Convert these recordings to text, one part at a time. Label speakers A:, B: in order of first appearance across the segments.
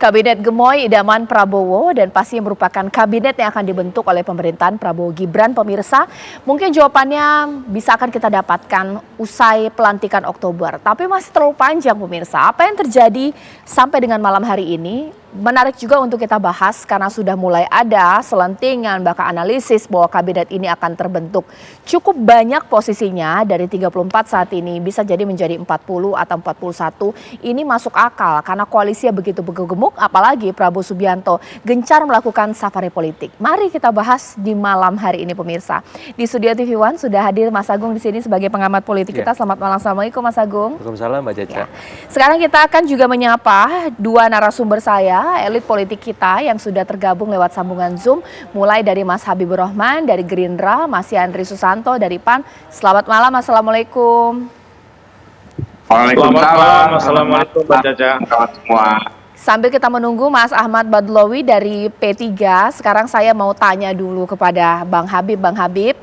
A: Kabinet Gemoy idaman Prabowo dan pasti merupakan kabinet yang akan dibentuk oleh pemerintahan Prabowo Gibran. Pemirsa, mungkin jawabannya bisa akan kita dapatkan usai pelantikan Oktober. Tapi masih terlalu panjang pemirsa. Apa yang terjadi sampai dengan malam hari ini? Menarik juga untuk kita bahas karena sudah mulai ada selentingan bahkan analisis bahwa kabinet ini akan terbentuk. Cukup banyak posisinya dari 34 saat ini bisa jadi menjadi 40 atau 41. Ini masuk akal karena koalisinya begitu gemuk, apalagi Prabowo Subianto gencar melakukan safari politik. Mari kita bahas di malam hari ini pemirsa. Di studio TV One sudah hadir Mas Agung di sini sebagai pengamat politik kita. Selamat malam, assalamualaikum Mas Agung.
B: Waalaikumsalam Mbak Caca.
A: Ya. Sekarang kita akan juga menyapa dua narasumber saya, elit politik kita yang sudah tergabung lewat sambungan Zoom, mulai dari Mas Habibur Rahman dari Gerindra, Mas Yandri Susanto dari PAN. Selamat malam, assalamualaikum.
C: Waalaikumsalam, assalamualaikum Mbak Caca. Semua.
A: Sambil kita menunggu Mas Ahmad Badlowi dari P3, sekarang saya mau tanya dulu kepada Bang Habib. Bang Habib,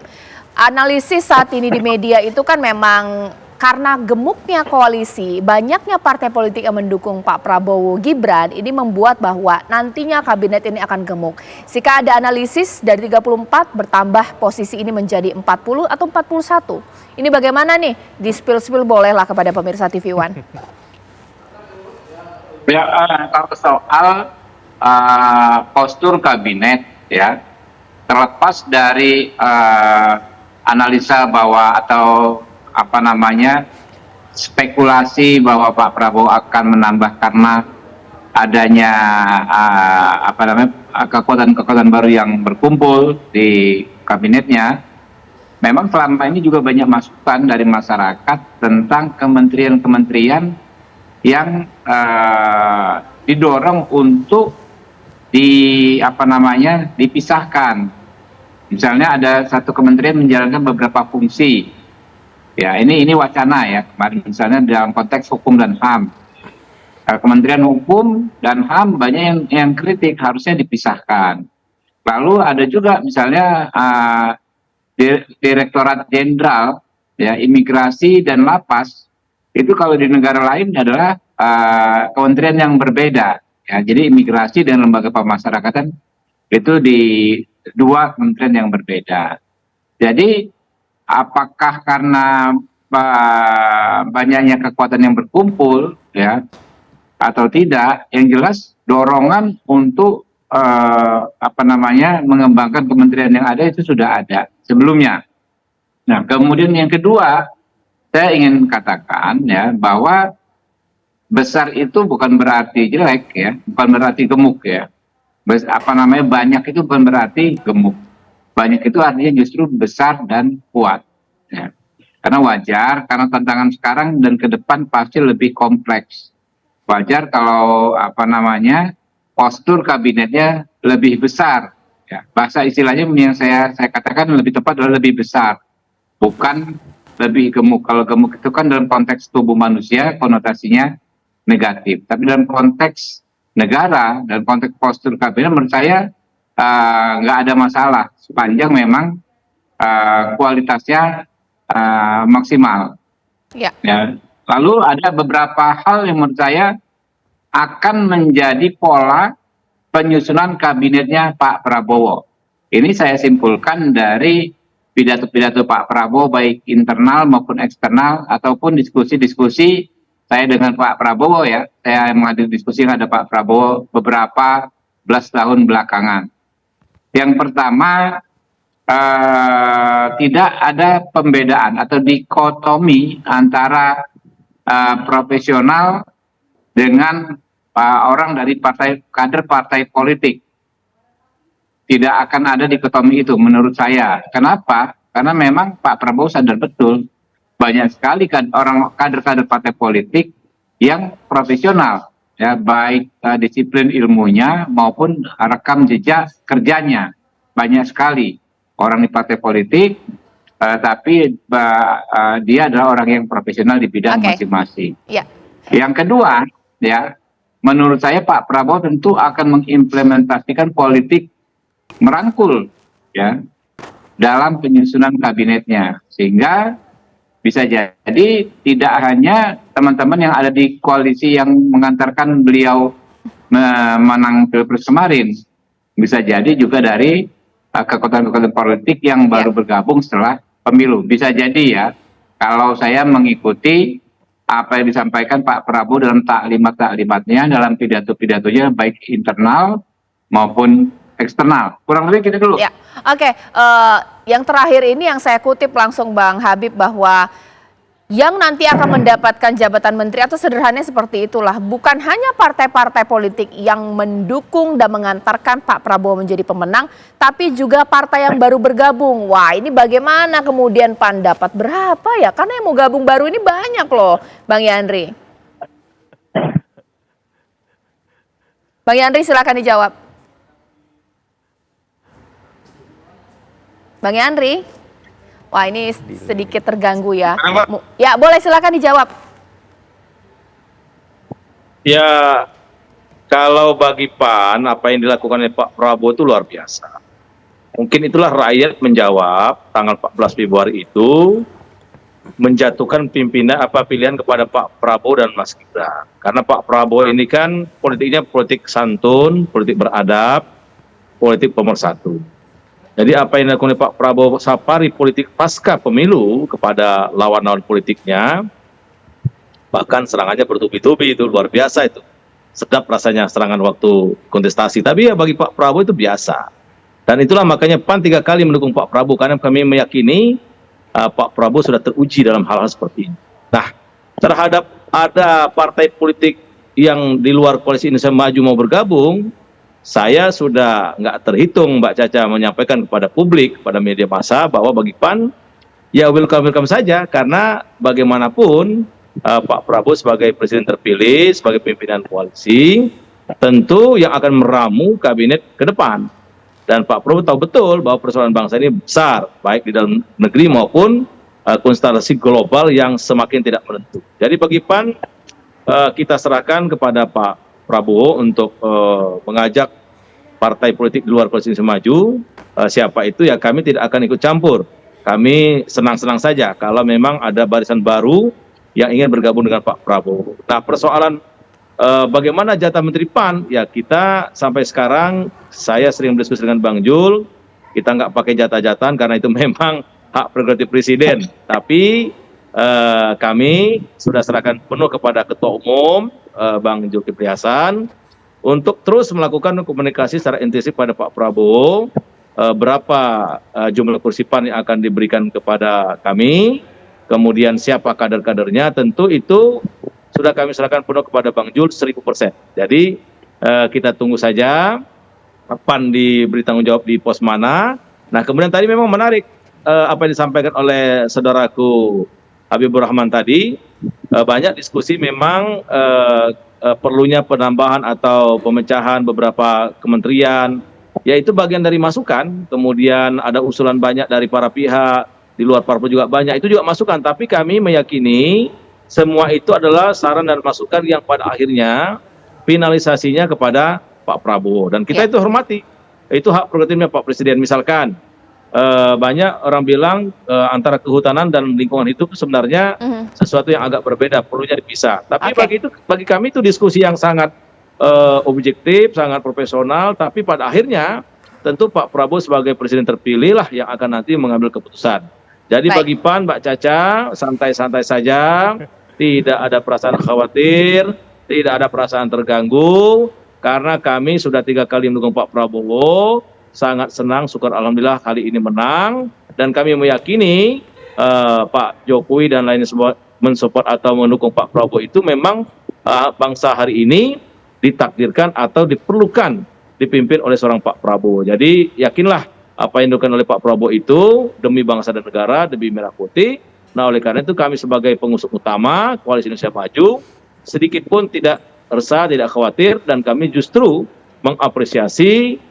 A: analisis saat ini di media itu kan memang karena gemuknya koalisi, banyaknya partai politik yang mendukung Pak Prabowo Gibran, ini membuat bahwa nantinya kabinet ini akan gemuk. Jika ada analisis dari 34 bertambah posisi ini menjadi 40 atau 41. Ini bagaimana nih? Di-spill bolehlah kepada pemirsa TV One.
C: Ya, kalau soal postur kabinet ya, terlepas dari analisa bahwa atau spekulasi bahwa Pak Prabowo akan menambah karena adanya kekuatan-kekuatan baru yang berkumpul di kabinetnya. Memang selama ini juga banyak masukan dari masyarakat tentang kementerian-kementerian yang didorong untuk dipisahkan. Misalnya ada satu kementerian menjalankan beberapa fungsi. Ya, ini wacana ya kemarin misalnya dalam konteks hukum dan HAM. Kementerian Hukum dan HAM banyak yang kritik harusnya dipisahkan. Lalu ada juga misalnya Direktorat Jenderal ya Imigrasi dan Lapas itu kalau di negara lain adalah kementerian yang berbeda. Ya, jadi imigrasi dan lembaga pemasyarakatan itu di dua kementerian yang berbeda. Jadi apakah karena banyaknya kekuatan yang berkumpul ya atau tidak, yang jelas dorongan untuk mengembangkan kementerian yang ada itu sudah ada sebelumnya. Nah, kemudian yang kedua, saya ingin katakan ya bahwa besar itu bukan berarti jelek ya, bukan berarti gemuk ya. Banyak itu bukan berarti gemuk. Banyak itu artinya justru besar dan kuat. Ya. Karena wajar, karena tantangan sekarang dan ke depan pasti lebih kompleks. Wajar kalau postur kabinetnya lebih besar. Ya. Bahasa istilahnya yang saya katakan lebih tepat adalah lebih besar, bukan lebih gemuk. Kalau gemuk itu kan dalam konteks tubuh manusia konotasinya negatif. Tapi dalam konteks negara, dalam konteks postur kabinet menurut saya nggak ada masalah sepanjang memang kualitasnya maksimal. Ya. Lalu ada beberapa hal yang menurut saya akan menjadi pola penyusunan kabinetnya Pak Prabowo. Ini saya simpulkan dari pidato-pidato Pak Prabowo baik internal maupun eksternal ataupun diskusi-diskusi saya dengan Pak Prabowo ya. Saya menghadiri diskusi yang ada Pak Prabowo beberapa belas tahun belakangan. Yang pertama, tidak ada pembedaan atau dikotomi antara profesional dengan orang dari kader partai politik. Tidak akan ada dikotomi itu menurut saya. Kenapa? Karena memang Pak Prabowo sadar betul banyak sekali kan orang kader-kader partai politik yang profesional. Ya, baik disiplin ilmunya maupun rekam jejak kerjanya. Banyak sekali orang di partai politik, tapi dia adalah orang yang profesional di bidang masing-masing. Yeah. Yang kedua, ya, menurut saya Pak Prabowo tentu akan mengimplementasikan politik merangkul, ya, dalam penyusunan kabinetnya, sehingga bisa jadi tidak hanya teman-teman yang ada di koalisi yang mengantarkan beliau menang Pilpres kemarin. Bisa jadi juga dari kekuatan-kekuatan politik yang baru bergabung setelah pemilu. Bisa jadi ya, kalau saya mengikuti apa yang disampaikan Pak Prabowo dalam taklimat-taklimatnya, dalam pidato-pidatonya, baik internal maupun eksternal. Kurang lebih gitu dulu.
A: Ya, oke. Yang terakhir ini yang saya kutip langsung Bang Habib, bahwa yang nanti akan mendapatkan jabatan menteri atau sederhananya seperti itulah, bukan hanya partai-partai politik yang mendukung dan mengantarkan Pak Prabowo menjadi pemenang, tapi juga partai yang baru bergabung. Wah, ini bagaimana kemudian PAN dapat berapa ya? Karena yang mau gabung baru ini banyak loh, Bang Yandri. Bang Yandri, silakan dijawab. Bang Yandri? Wah, ini sedikit terganggu ya. Ya, boleh silakan dijawab.
B: Ya, kalau bagi PAN, apa yang dilakukan oleh Pak Prabowo itu luar biasa. Mungkin itulah rakyat menjawab tanggal 14 Februari itu menjatuhkan pilihan kepada Pak Prabowo dan Mas Gibran. Karena Pak Prabowo ini kan politiknya politik santun, politik beradab, politik pemersatu. Jadi apa yang dilakukan oleh Pak Prabowo safari politik pasca pemilu kepada lawan-lawan politiknya, bahkan serangannya bertubi-tubi, itu luar biasa itu. Sedap rasanya serangan waktu kontestasi, tapi ya bagi Pak Prabowo itu biasa. Dan itulah makanya PAN 3 kali mendukung Pak Prabowo, karena kami meyakini Pak Prabowo sudah teruji dalam hal-hal seperti ini. Nah, terhadap ada partai politik yang di luar koalisi Indonesia Maju mau bergabung, saya sudah nggak terhitung Mbak Caca menyampaikan kepada publik, kepada media massa, bahwa bagi PAN ya welcome saja, karena bagaimanapun Pak Prabowo sebagai presiden terpilih, sebagai pimpinan koalisi, tentu yang akan meramu kabinet ke depan. Dan Pak Prabowo tahu betul bahwa persoalan bangsa ini besar, baik di dalam negeri maupun konstelasi global yang semakin tidak menentu. Jadi bagi PAN, kita serahkan kepada Pak Prabowo untuk mengajak partai politik di luar koalisi Indonesia Maju, siapa itu ya kami tidak akan ikut campur. Kami senang-senang saja kalau memang ada barisan baru yang ingin bergabung dengan Pak Prabowo. Nah, persoalan bagaimana jatah Menteri PAN, ya kita sampai sekarang, saya sering berdiskusi dengan Bang Jul, kita nggak pakai jatah-jatahan karena itu memang hak prerogatif presiden. Tapi kami sudah serahkan penuh kepada Ketua Umum, Bang Zulkifli Hasan, untuk terus melakukan komunikasi secara intensif pada Pak Prabowo, berapa jumlah kursi PAN yang akan diberikan kepada kami, kemudian siapa kader-kadernya, tentu itu sudah kami serahkan penuh kepada Bang Jul 1000%. Jadi kita tunggu saja PAN diberi tanggung jawab di pos mana. Nah, kemudian tadi memang menarik apa yang disampaikan oleh saudaraku Habibur Rahman tadi, banyak diskusi memang perlunya penambahan atau pemecahan beberapa kementerian, yaitu bagian dari masukan. Kemudian ada usulan banyak dari para pihak, di luar parpol juga banyak, itu juga masukan. Tapi kami meyakini semua itu adalah saran dan masukan yang pada akhirnya finalisasinya kepada Pak Prabowo. Dan kita itu hormati, itu hak prerogatifnya Pak Presiden. Misalkan banyak orang bilang antara kehutanan dan lingkungan hidup sebenarnya sesuatu yang agak berbeda, perlunya dipisah. Tapi bagi kami itu diskusi yang sangat objektif, sangat profesional. Tapi pada akhirnya tentu Pak Prabowo sebagai presiden terpilih lah yang akan nanti mengambil keputusan. Jadi bagi PAN, Mbak Caca, santai-santai saja, tidak ada perasaan khawatir, tidak ada perasaan terganggu, karena kami sudah 3 kali mendukung Pak Prabowo. Sangat senang, syukur alhamdulillah kali ini menang, dan kami meyakini Pak Jokowi dan lainnya semua mensupport atau mendukung Pak Prabowo itu memang bangsa hari ini ditakdirkan atau diperlukan dipimpin oleh seorang Pak Prabowo. Jadi yakinlah apa yang dilakukan oleh Pak Prabowo itu demi bangsa dan negara, demi merah putih. Nah, oleh karena itu kami sebagai pengusung utama Koalisi Indonesia Maju sedikit pun tidak resah, tidak khawatir, dan kami justru mengapresiasi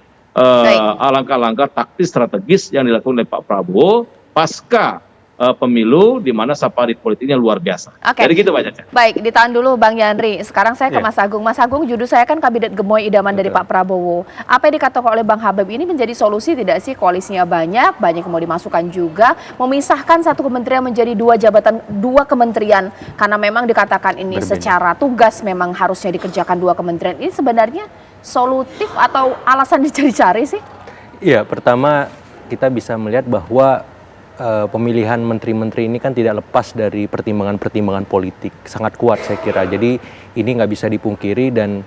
B: langkah-langkah taktis strategis yang dilakukan oleh Pak Prabowo pasca pemilu di mana safari politiknya luar biasa.
A: Oke.
B: Jadi gitu Pak Caca.
A: Baik, ditahan dulu Bang Yandri. Sekarang saya ke
D: Ya.
A: Mas Agung. Mas Agung, judul saya kan Kabinet Gemoy Idaman dari Pak Prabowo. Apa yang dikatakan oleh Bang Habib ini menjadi solusi tidak sih? Koalisinya banyak yang mau dimasukkan juga. Memisahkan satu kementerian menjadi dua kementerian. Karena memang dikatakan ini
D: Berbeda.
A: secara tugas memang harusnya dikerjakan dua kementerian. Ini sebenarnya solutif atau alasan dicari-cari sih?
D: Iya, pertama kita bisa melihat bahwa pemilihan menteri-menteri ini kan tidak lepas dari pertimbangan-pertimbangan politik, sangat kuat saya kira. Jadi ini nggak bisa dipungkiri dan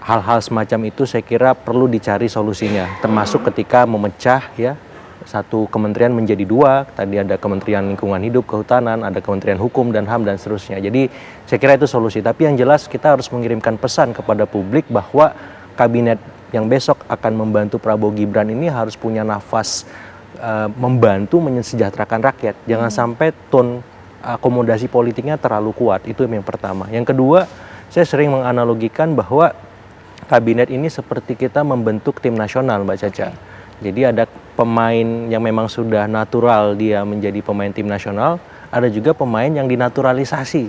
D: hal-hal semacam itu saya kira perlu dicari solusinya, termasuk ketika memecah ya satu kementerian menjadi dua. Tadi ada Kementerian Lingkungan Hidup, Kehutanan, ada Kementerian Hukum dan HAM dan seterusnya. Jadi saya kira itu solusi. Tapi yang jelas kita harus mengirimkan pesan kepada publik bahwa kabinet yang besok akan membantu Prabowo Gibran ini harus punya nafas membantu mensejahterakan rakyat. Jangan sampai tone akomodasi politiknya terlalu kuat. Itu yang pertama. Yang kedua, saya sering menganalogikan bahwa kabinet ini seperti kita membentuk tim nasional, Mbak Caca. Jadi ada pemain yang memang sudah natural dia menjadi pemain tim nasional, ada juga pemain yang dinaturalisasi.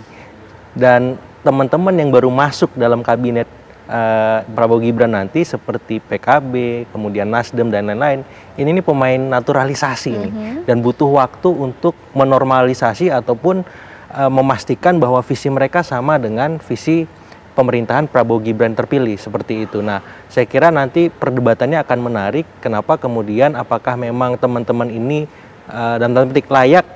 D: Dan teman-teman yang baru masuk dalam kabinet Prabowo Gibran nanti seperti PKB, kemudian Nasdem dan lain-lain, ini pemain naturalisasi nih, dan butuh waktu untuk menormalisasi ataupun memastikan bahwa visi mereka sama dengan visi pemerintahan Prabowo Gibran terpilih seperti itu. Nah, saya kira nanti perdebatannya akan menarik. Kenapa kemudian apakah memang teman-teman ini dan tanda petik layak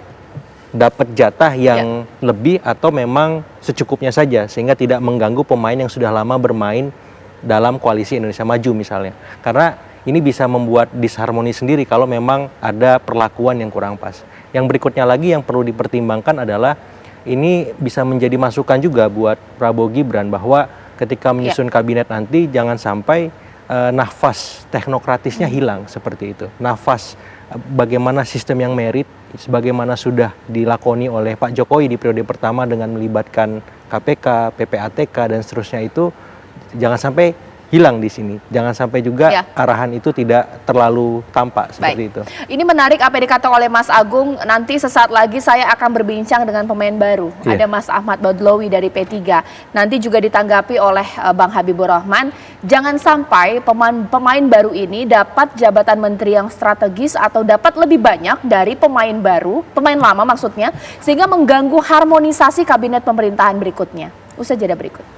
D: dapat jatah yang lebih atau memang secukupnya saja sehingga tidak mengganggu pemain yang sudah lama bermain dalam koalisi Indonesia Maju misalnya. Karena ini bisa membuat disharmoni sendiri kalau memang ada perlakuan yang kurang pas. Yang berikutnya lagi yang perlu dipertimbangkan adalah ini bisa menjadi masukan juga buat Prabowo Gibran bahwa ketika menyusun kabinet nanti jangan sampai nafas teknokratisnya hilang seperti itu. Nafas bagaimana sistem yang merit, sebagaimana sudah dilakoni oleh Pak Jokowi di periode pertama dengan melibatkan KPK, PPATK dan seterusnya itu jangan sampai hilang di sini. Jangan sampai juga arahan itu tidak terlalu tampak seperti itu.
A: Ini menarik apa yang dikatakan oleh Mas Agung. Nanti sesaat lagi saya akan berbincang dengan pemain baru. Ada Mas Ahmad Badlowi dari P3. Nanti juga ditanggapi oleh Bang Habibur Rahman. Jangan sampai pemain baru ini dapat jabatan menteri yang strategis atau dapat lebih banyak dari pemain baru, pemain lama maksudnya, sehingga mengganggu harmonisasi kabinet pemerintahan berikutnya. Usai jeda berikut.